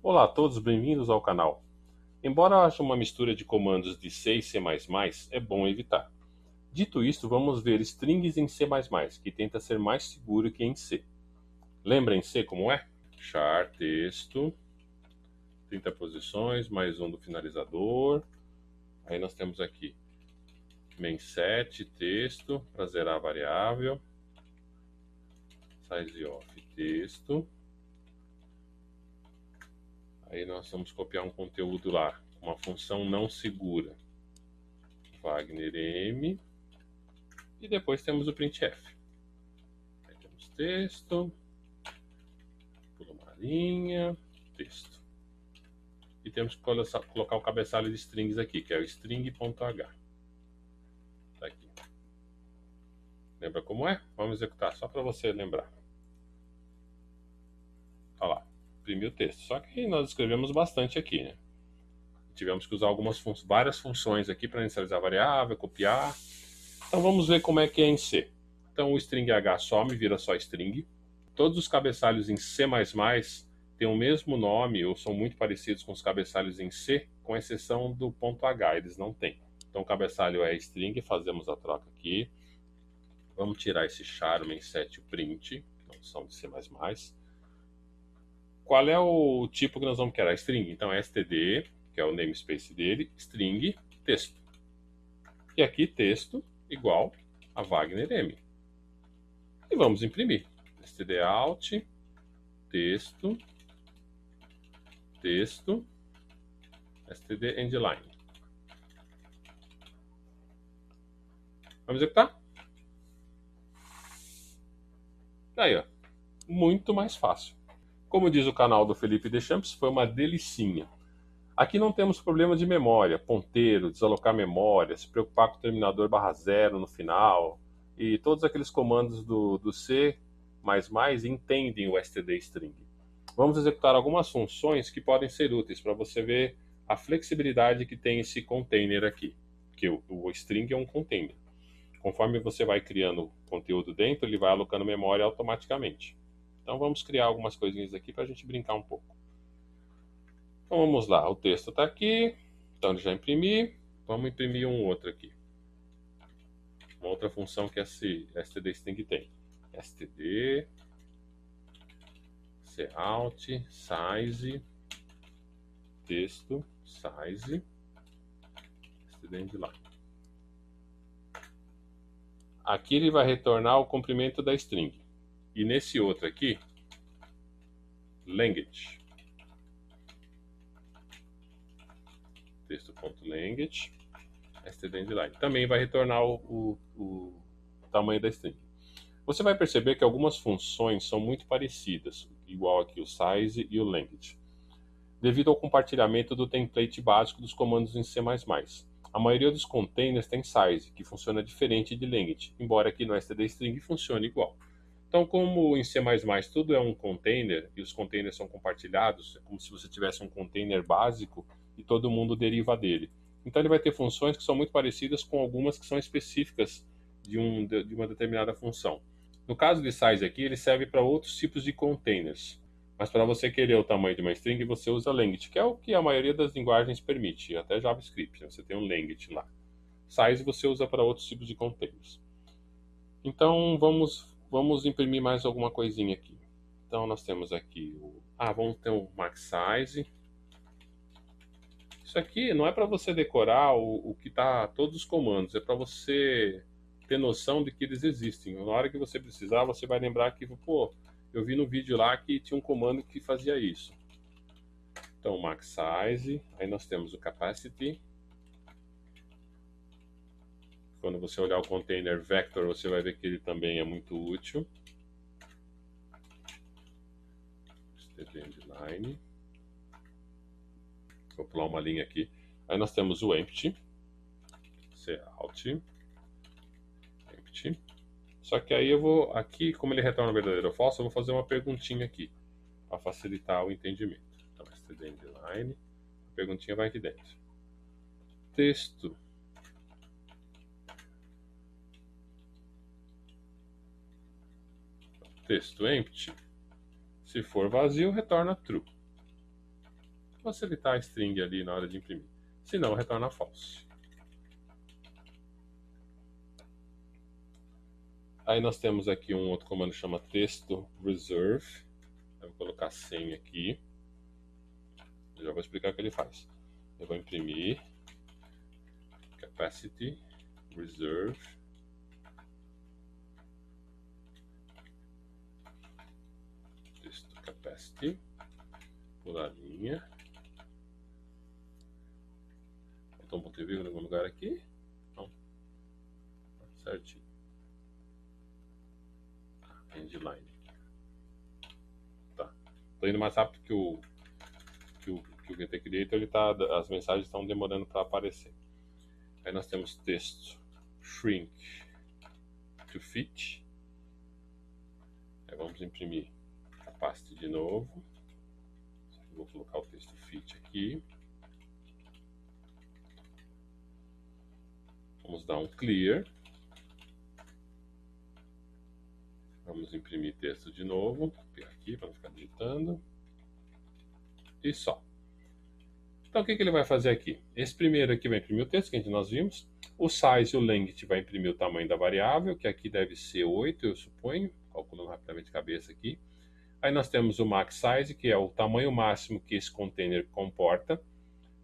Olá a todos, bem-vindos ao canal. Embora haja uma mistura de comandos de C e C++, é bom evitar. Dito isto, vamos ver strings em C++, que tenta ser mais seguro que em C. Lembra em C como é? Char texto, 30 posições, mais um do finalizador. Aí nós temos aqui main7, texto, para zerar a variável. Sizeof, texto. Aí nós vamos copiar um conteúdo lá, uma função não segura. Wagner M. E depois temos o printf. Aí temos texto, pula uma linha, texto. E temos que colocar o cabeçalho de strings aqui, que é o string.h. Tá aqui. Lembra como é? Vamos executar, só para você lembrar. Olha lá, imprimiu o texto. Só que nós escrevemos bastante aqui, né? Tivemos que usar várias funções aqui para inicializar a variável, copiar. Então vamos ver como é que é em C. Então o string h some, vira só string. Todos os cabeçalhos em C++ têm o mesmo nome ou são muito parecidos com os cabeçalhos em C, com exceção do ponto H, eles não têm. Então o cabeçalho é string, fazemos a troca aqui. Vamos tirar esse char, o main7 e o print, que não são de C++. Qual é o tipo que nós vamos querer? String. Então é std, que é o namespace dele, string, texto. E aqui texto igual a Wagner M. E vamos imprimir. stdout, texto, texto, std endline. Vamos executar? Aí, ó. Muito mais fácil. Como diz o canal do Felipe Deschamps, foi uma delicinha. Aqui não temos problema de memória, ponteiro, desalocar memória, se preocupar com o terminador /0 no final, e todos aqueles comandos do C++ entendem o std string. Vamos executar algumas funções que podem ser úteis para você ver a flexibilidade que tem esse container aqui, que o string é um container. Conforme você vai criando conteúdo dentro, ele vai alocando memória automaticamente. Então vamos criar algumas coisinhas aqui para a gente brincar um pouco. Então vamos lá, o texto está aqui, então ele já imprimi, vamos imprimir um outro aqui. Uma outra função que esse std string tem. std, cout, size, texto, size, std endline. Aqui ele vai retornar o comprimento da string. E nesse outro aqui, language. Texto.language, std endline. Também vai retornar o tamanho da string. Você vai perceber que algumas funções são muito parecidas, igual aqui o size e o language, devido ao compartilhamento do template básico dos comandos em C++. A maioria dos containers tem size, que funciona diferente de language, embora aqui no std_string funcione igual. Então, como em C++ tudo é um container e os containers são compartilhados, é como se você tivesse um container básico e todo mundo deriva dele. Então ele vai ter funções que são muito parecidas com algumas que são específicas de uma determinada função. No caso de size aqui, ele serve para outros tipos de containers. Mas para você querer o tamanho de uma string, você usa language, que é o que a maioria das linguagens permite, até JavaScript, né? Você tem um language lá. Size você usa para outros tipos de containers. Então vamos imprimir mais alguma coisinha aqui. Então nós temos aqui vamos ter o max size. Isso aqui não é para você decorar o que está todos os comandos, é para você ter noção de que eles existem. Na hora que você precisar, você vai lembrar que, pô, eu vi no vídeo lá que tinha um comando que fazia isso. Então, max size, aí nós temos o capacity. Quando você olhar o container vector, você vai ver que ele também é muito útil. std endline. Vou pular uma linha aqui. Aí nós temos o empty. cout. Empty. Só que aí eu vou, aqui, como ele retorna verdadeiro ou falso, eu vou fazer uma perguntinha aqui, para facilitar o entendimento. Então, std endline, a perguntinha vai aqui dentro. Texto. Texto empty. Se for vazio, retorna true. facilitar a string ali na hora de imprimir. Se não, retorna false. Aí nós temos aqui um outro comando que chama texto reserve. Eu vou colocar 100 aqui. Eu já vou explicar o que ele faz. Eu vou imprimir capacity reserve texto capacity, pular a linha, botar um ponto e vírgula em algum lugar aqui, não, certinho, endline, tá, tô indo mais rápido que o GT Creator, ele tá, as mensagens estão demorando para aparecer. Aí nós temos texto shrink to fit, aí vamos imprimir capacity de novo, vou colocar o texto fit aqui, vamos dar um clear, vamos imprimir texto de novo, copiar aqui para não ficar digitando, e só. Então o que ele vai fazer aqui? Esse primeiro aqui vai imprimir o texto que nós vimos, o size e o length vai imprimir o tamanho da variável, que aqui deve ser 8, eu suponho, calculando rapidamente de cabeça aqui. Aí nós temos o max size, que é o tamanho máximo que esse container comporta.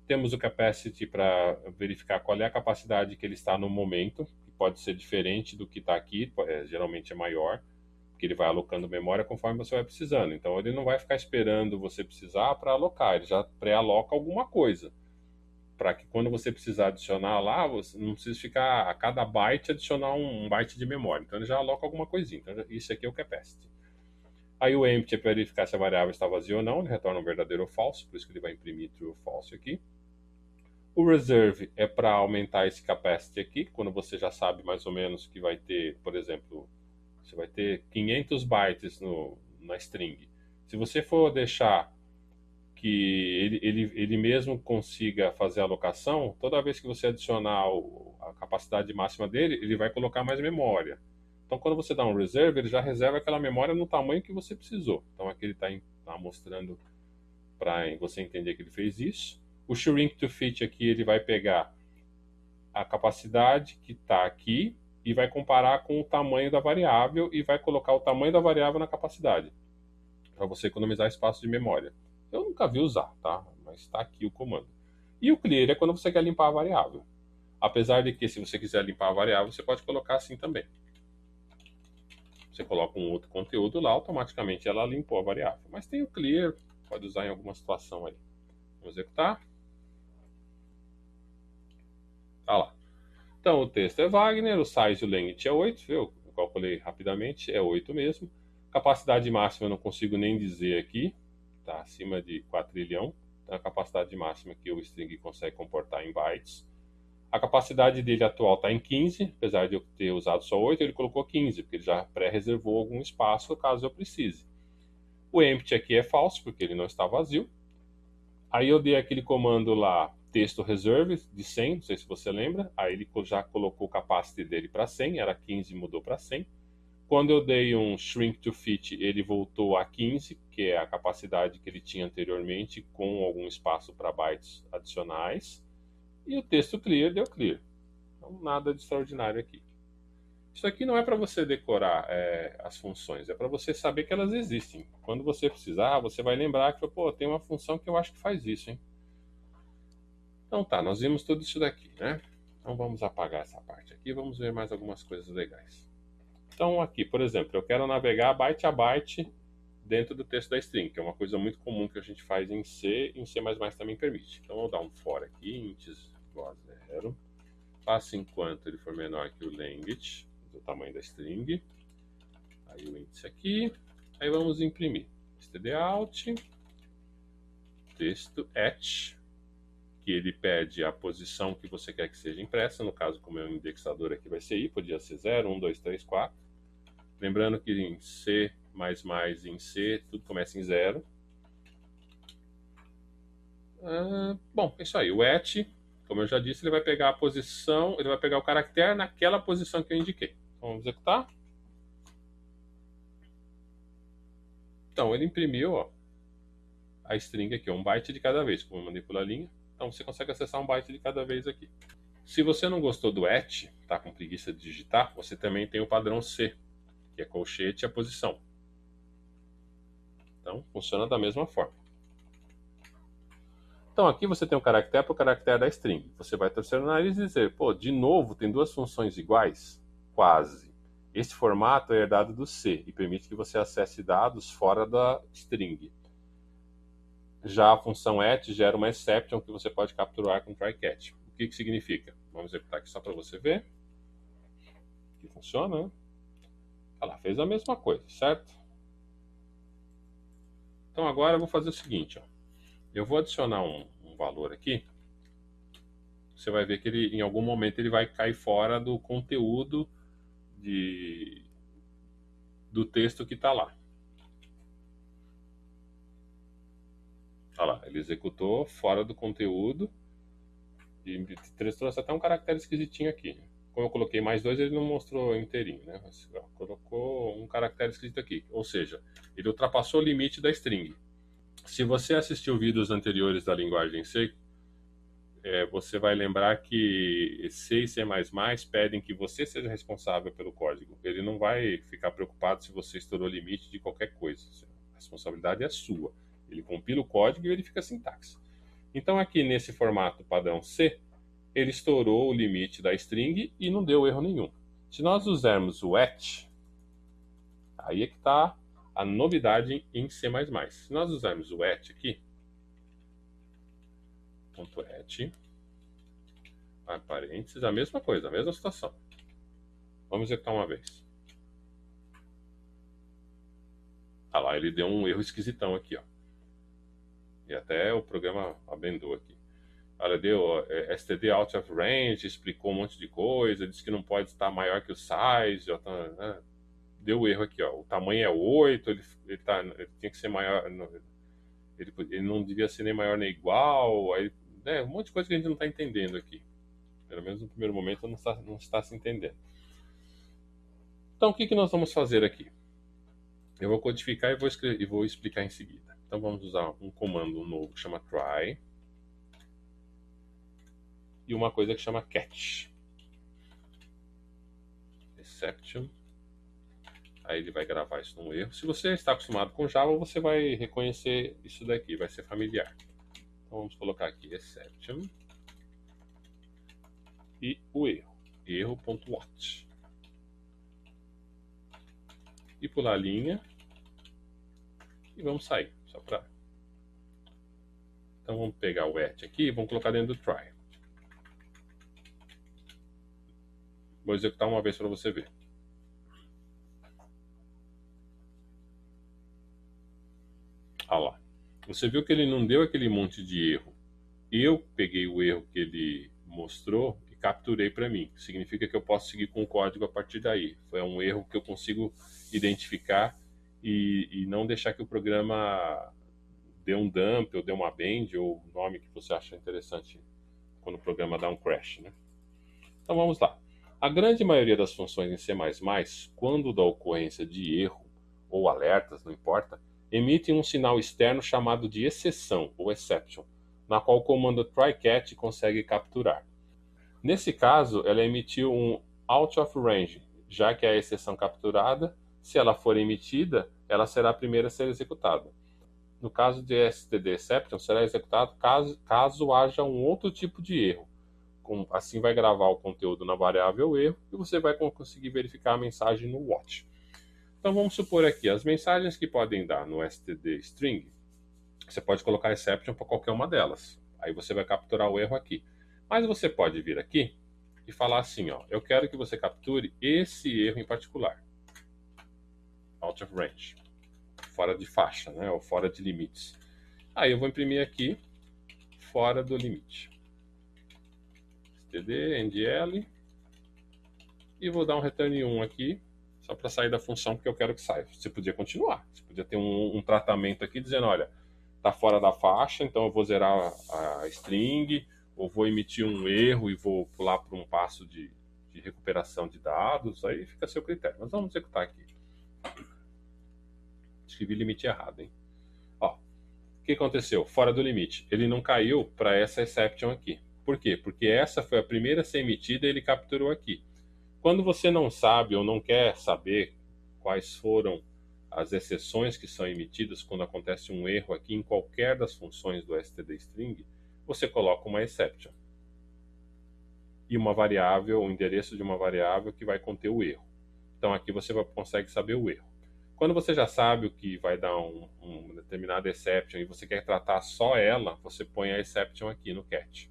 Temos o capacity para verificar qual é a capacidade que ele está no momento, que pode ser diferente do que está aqui, geralmente é maior, porque ele vai alocando memória conforme você vai precisando. Então ele não vai ficar esperando você precisar para alocar, ele já pré-aloca alguma coisa, para que quando você precisar adicionar lá, você não precisa ficar a cada byte adicionar um byte de memória. Então ele já aloca alguma coisinha. Então isso aqui é o capacity. Aí o empty é para verificar se a variável está vazia ou não, ele retorna um verdadeiro ou falso, por isso que ele vai imprimir true ou false aqui. O reserve é para aumentar esse capacity aqui, quando você já sabe mais ou menos que vai ter, por exemplo, você vai ter 500 bytes na string. Se você for deixar que ele mesmo consiga fazer a alocação, toda vez que você adicionar a capacidade máxima dele, ele vai colocar mais memória. Então, quando você dá um reserve, ele já reserva aquela memória no tamanho que você precisou. Então, aqui ele está mostrando para você entender que ele fez isso. O shrink to fit aqui, ele vai pegar a capacidade que está aqui e vai comparar com o tamanho da variável e vai colocar o tamanho da variável na capacidade, para você economizar espaço de memória. Eu nunca vi usar, tá? Mas está aqui o comando. E o clear é quando você quer limpar a variável. Apesar de que, se você quiser limpar a variável, você pode colocar assim também. Você coloca um outro conteúdo lá, automaticamente ela limpou a variável. Mas tem o clear, pode usar em alguma situação aí. Vamos executar. Tá lá. Então o texto é Wagner, o size e o length é 8, viu? Eu calculei rapidamente, é 8 mesmo. Capacidade máxima eu não consigo nem dizer aqui, tá acima de 4 trilhão. Então a capacidade máxima que o string consegue comportar em bytes. A capacidade dele atual está em 15, apesar de eu ter usado só 8, ele colocou 15, porque ele já pré-reservou algum espaço caso eu precise. O empty aqui é falso, porque ele não está vazio. Aí eu dei aquele comando lá, texto reserve, de 100, não sei se você lembra. Aí ele já colocou o capacity dele para 100, era 15 e mudou para 100. Quando eu dei um shrink to fit, ele voltou a 15, que é a capacidade que ele tinha anteriormente, com algum espaço para bytes adicionais. E o texto clear deu clear. Então, nada de extraordinário aqui. Isso aqui não é para você decorar as funções, é para você saber que elas existem. Quando você precisar, você vai lembrar que, pô, tem uma função que eu acho que faz isso, hein? Então tá, nós vimos tudo isso daqui, né? Então vamos apagar essa parte aqui, vamos ver mais algumas coisas legais. Então aqui, por exemplo, eu quero navegar byte a byte dentro do texto da string, que é uma coisa muito comum que a gente faz em C, e em C++ também permite. Então eu vou dar um for aqui, int igual a 0, passa enquanto ele for menor que o length, do tamanho da string, aí o índice aqui, aí vamos imprimir stdout, texto at, que ele pede a posição que você quer que seja impressa, no caso, como é um indexador aqui vai ser i, podia ser 0, 1, 2, 3, 4, lembrando que em C++, em C, tudo começa em 0. Bom, é isso aí, o at, como eu já disse, ele vai pegar a posição, ele vai pegar o caractere naquela posição que eu indiquei. Então, vamos executar. Então, ele imprimiu, ó. a string aqui, 1 byte de cada vez, como eu mandei pela linha. Então você consegue acessar 1 byte de cada vez aqui. Se você não gostou do at, tá com preguiça de digitar, você também tem o padrão C, que é colchete e a posição. Então funciona da mesma forma. Então aqui você tem o caractere para o caractere da string. Você vai torcer o nariz e dizer, pô, de novo, tem duas funções iguais? Quase. Este formato é herdado do C e permite que você acesse dados fora da string. Já a função at gera uma exception que você pode capturar com try catch. O que significa? Vamos executar aqui só para você ver que funciona, né? Olha lá, fez a mesma coisa, certo? Então agora eu vou fazer o seguinte, ó. Eu vou adicionar um valor aqui. Você vai ver que ele, em algum momento ele vai cair fora do conteúdo do texto que está lá. Olha lá, ele executou fora do conteúdo e trouxe até um caractere esquisitinho aqui. Como eu coloquei mais 2, ele não mostrou inteirinho, né? Mas, ó, colocou um caractere esquisito aqui. Ou seja, ele ultrapassou o limite da string. Se você assistiu vídeos anteriores da linguagem C, você vai lembrar que C e C++ pedem que você seja responsável pelo código. Ele não vai ficar preocupado se você estourou o limite de qualquer coisa. A responsabilidade é sua. Ele compila o código e verifica a sintaxe. Então aqui nesse formato padrão C, ele estourou o limite da string e não deu erro nenhum. Se nós usarmos o at, aí é que está a novidade em C++. Se nós usarmos o at aqui, .at, parênteses, a mesma coisa, a mesma situação. Vamos executar uma vez. Ah lá, ele deu um erro esquisitão aqui, ó. E até o programa abendou aqui. Ela deu std out of range, explicou um monte de coisa, disse que não pode estar maior que o size, né? Deu erro aqui, ó. O tamanho é 8, ele tinha que ser maior, ele não devia ser nem maior nem igual, aí, né, um monte de coisa que a gente não está entendendo aqui. Pelo menos no primeiro momento não está se entendendo. Então o que nós vamos fazer aqui? Eu vou codificar e vou explicar em seguida. Então vamos usar um comando novo que chama try e uma coisa que chama catch. Exception. Aí ele vai gravar isso num erro. Se você está acostumado com Java, você vai reconhecer isso daqui, vai ser familiar. Então vamos colocar aqui exception e o erro, erro.what. E pular a linha e vamos sair, só para... Então vamos pegar o at aqui e vamos colocar dentro do try. Vou executar uma vez para você ver. Ah lá. Você viu que ele não deu aquele monte de erro. Eu peguei o erro que ele mostrou e capturei para mim. Significa que eu posso seguir com o código a partir daí. Foi um erro que eu consigo identificar e não deixar que o programa dê um dump ou dê uma bend ou o nome que você acha interessante quando o programa dá um crash, né? Então vamos lá. A grande maioria das funções em C++, quando da ocorrência de erro ou alertas, não importa, emitem um sinal externo chamado de exceção ou exception, na qual o comando try-catch consegue capturar. Nesse caso, ela emitiu um out of range, já que a exceção capturada, se ela for emitida, ela será a primeira a ser executada. No caso de std exception, será executado caso haja um outro tipo de erro. Assim vai gravar o conteúdo na variável erro e você vai conseguir verificar a mensagem no watch. Então vamos supor aqui, as mensagens que podem dar no std string, você pode colocar exception para qualquer uma delas. Aí você vai capturar o erro aqui. Mas você pode vir aqui e falar assim, ó, eu quero que você capture esse erro em particular. Out of range. Fora de faixa, né? Ou fora de limites. Aí eu vou imprimir aqui, fora do limite. std, endl, e vou dar um return 1 aqui, só para sair da função, porque eu quero que saia. Você podia continuar, você podia ter um tratamento aqui dizendo, olha, está fora da faixa, então eu vou zerar a string, ou vou emitir um erro e vou pular para um passo de recuperação de dados, aí fica a seu critério. Mas vamos executar aqui. Escrevi limite errado, hein? Ó, O que aconteceu? Fora do limite. Ele não caiu para essa exception aqui. Por quê? Porque essa foi a primeira a ser emitida e ele capturou aqui. Quando você não sabe ou não quer saber quais foram as exceções que são emitidas quando acontece um erro aqui em qualquer das funções do stdstring, você coloca uma exception e uma variável, o endereço de uma variável que vai conter o erro. Então aqui você consegue saber o erro. Quando você já sabe o que vai dar uma determinada exception e você quer tratar só ela, você põe a exception aqui no catch.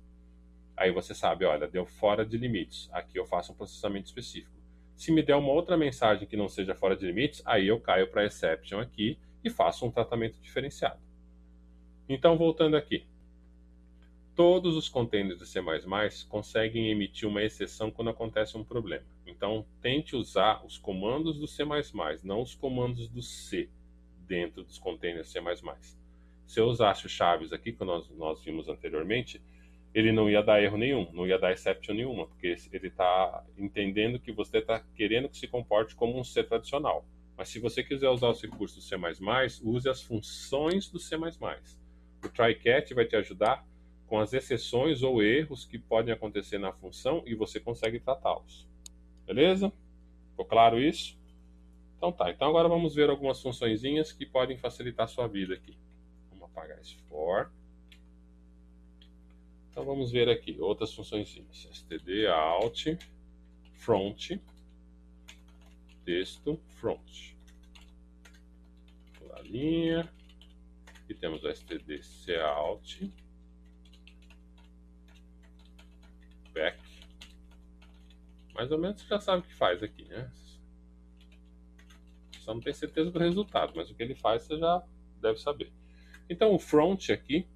Aí você sabe, olha, deu fora de limites. Aqui eu faço um processamento específico. Se me der uma outra mensagem que não seja fora de limites, aí eu caio para exception aqui e faço um tratamento diferenciado. Então, voltando aqui. Todos os containers de C++ conseguem emitir uma exceção quando acontece um problema. Então, tente usar os comandos do C++, não os comandos do C dentro dos containers C++. Se eu usasse o chaves aqui, que nós vimos anteriormente, ele não ia dar erro nenhum, não ia dar exception nenhuma, porque ele está entendendo que você está querendo que se comporte como um C tradicional. Mas se você quiser usar os recursos do C++, use as funções do C++. O try-catch vai te ajudar com as exceções ou erros que podem acontecer na função e você consegue tratá-los. Beleza? Ficou claro isso? Então tá, então agora vamos ver algumas funçõezinhas que podem facilitar a sua vida aqui. Vamos apagar esse for. Então vamos ver aqui outras funçõezinhas. std out front texto front. A linha. E temos o std cout back. Mais ou menos você já sabe o que faz aqui, né? Só não tem certeza do resultado, mas o que ele faz você já deve saber. Então o front aqui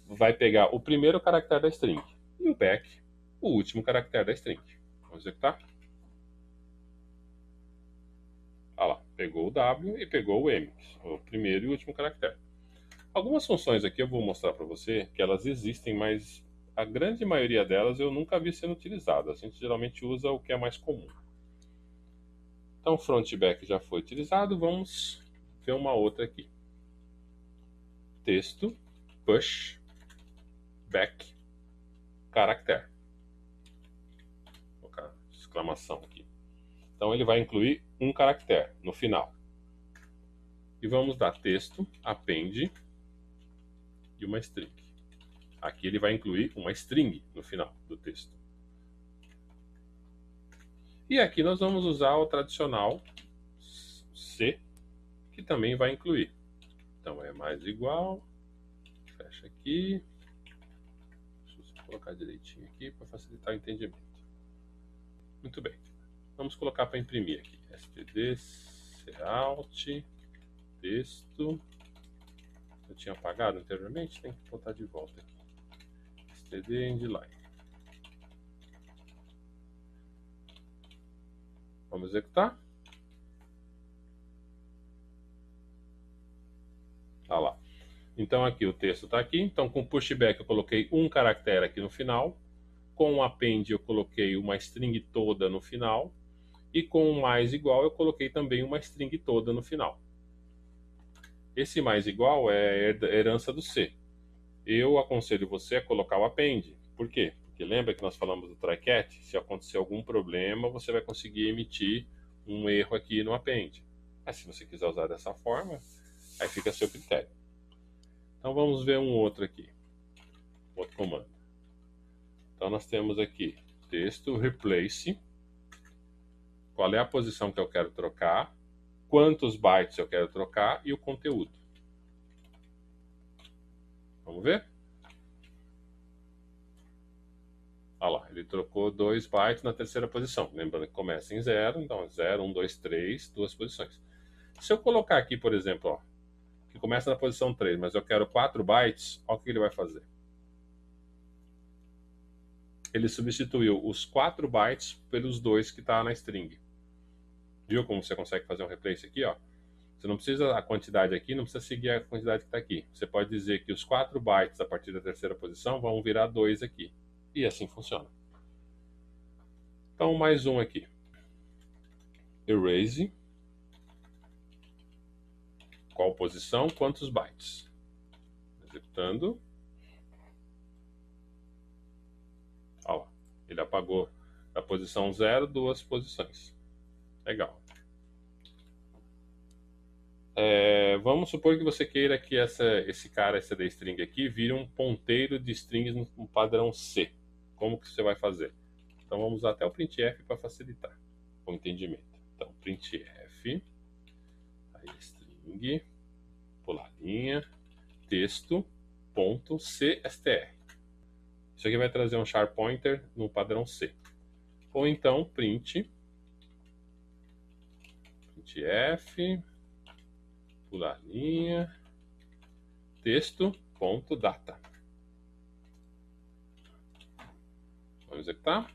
vai pegar o primeiro caractere da string e o back o último caractere da string. Vamos executar. Olha lá, pegou o W e pegou o M, o primeiro e o último caractere. Algumas funções aqui eu vou mostrar para você que elas existem, mas a grande maioria delas eu nunca vi sendo utilizada. A gente geralmente usa o que é mais comum. Então, front e back já foi utilizado. Vamos ver uma outra aqui. Texto, push, back, caractere. Vou colocar exclamação aqui. Então, ele vai incluir um caractere no final. E vamos dar texto, append e uma string. Aqui ele vai incluir uma string no final do texto. E aqui nós vamos usar o tradicional C, que também vai incluir. Então é mais igual, fecha aqui, deixa eu colocar direitinho aqui para facilitar o entendimento. Muito bem, vamos colocar para imprimir aqui, std cout texto, eu tinha apagado anteriormente, tem que botar de volta aqui, std endline. Vamos executar. Tá lá. Então aqui o texto está aqui. Então com pushback eu coloquei um caractere aqui no final. Com o append eu coloquei uma string toda no final. E com o mais igual eu coloquei também uma string toda no final. Esse mais igual é herança do C. Eu aconselho você a colocar o append. Por quê? Porque lembra que nós falamos do try-catch? Se acontecer algum problema, você vai conseguir emitir um erro aqui no append. Mas se você quiser usar dessa forma, aí fica a seu critério. Então vamos ver um outro aqui. Outro comando. Então nós temos aqui texto replace. Qual é a posição que eu quero trocar, quantos bytes eu quero trocar e o conteúdo. Vamos ver? Olha lá, ele trocou 2 bytes na terceira posição. Lembrando que começa em 0, então 0, 1, 2, 3, duas posições. Se eu colocar aqui, por exemplo, ó, que começa na posição 3, mas eu quero 4 bytes, olha o que ele vai fazer. Ele substituiu os 4 bytes pelos 2 que está na string. Viu como você consegue fazer um replace aqui? Ó? Você não precisa, a quantidade aqui, não precisa seguir a quantidade que está aqui. Você pode dizer que os 4 bytes a partir da terceira posição vão virar 2 aqui. E assim funciona. Então, mais um aqui. Erase. Qual posição, quantos bytes. Executando. Olha lá, ele apagou da posição 0 2 posições. Legal. Vamos supor que você queira que esse cara string aqui vire um ponteiro de strings no padrão C. Como que você vai fazer? Então vamos usar até o printf para facilitar o entendimento. Então printf, aí string, pular linha, texto, ponto, cstr. Isso aqui vai trazer um char pointer no padrão C. Ou então printf, pular linha, texto, ponto, data. Vamos executar.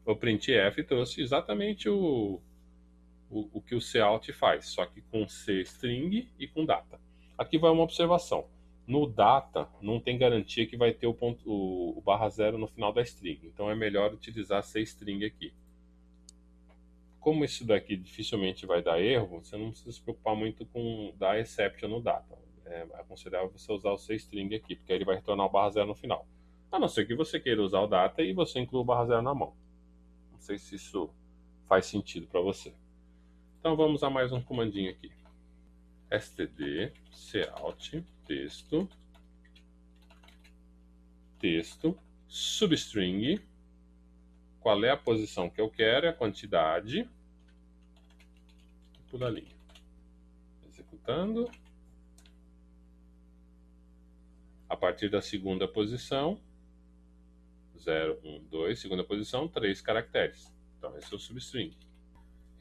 O printf trouxe exatamente o que o cout faz, só que com cstring e com data. Aqui vai uma observação. No data, não tem garantia que vai ter o /0 no final da string. Então é melhor utilizar cstring aqui. Como isso daqui dificilmente vai dar erro, você não precisa se preocupar muito com dar exception no data. É aconselhável você usar o cstring aqui, porque ele vai retornar o /0 no final. A não ser que você queira usar o data e você inclua o /0 na mão. Não sei se isso faz sentido para você. Então vamos a mais um comandinho aqui. std cout texto substring. Qual é a posição que eu quero? É a quantidade. Pula a linha. Executando. A partir da segunda posição, 0, 1, 2, segunda posição, 3 caracteres. Então esse é o substring.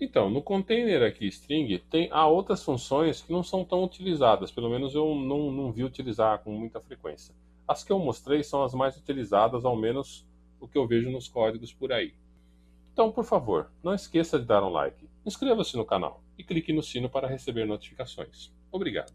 Então, no container aqui string, há outras funções que não são tão utilizadas, pelo menos eu não vi utilizar com muita frequência. As que eu mostrei são as mais utilizadas, ao menos o que eu vejo nos códigos por aí. Então, por favor, não esqueça de dar um like, inscreva-se no canal e clique no sino para receber notificações. Obrigado.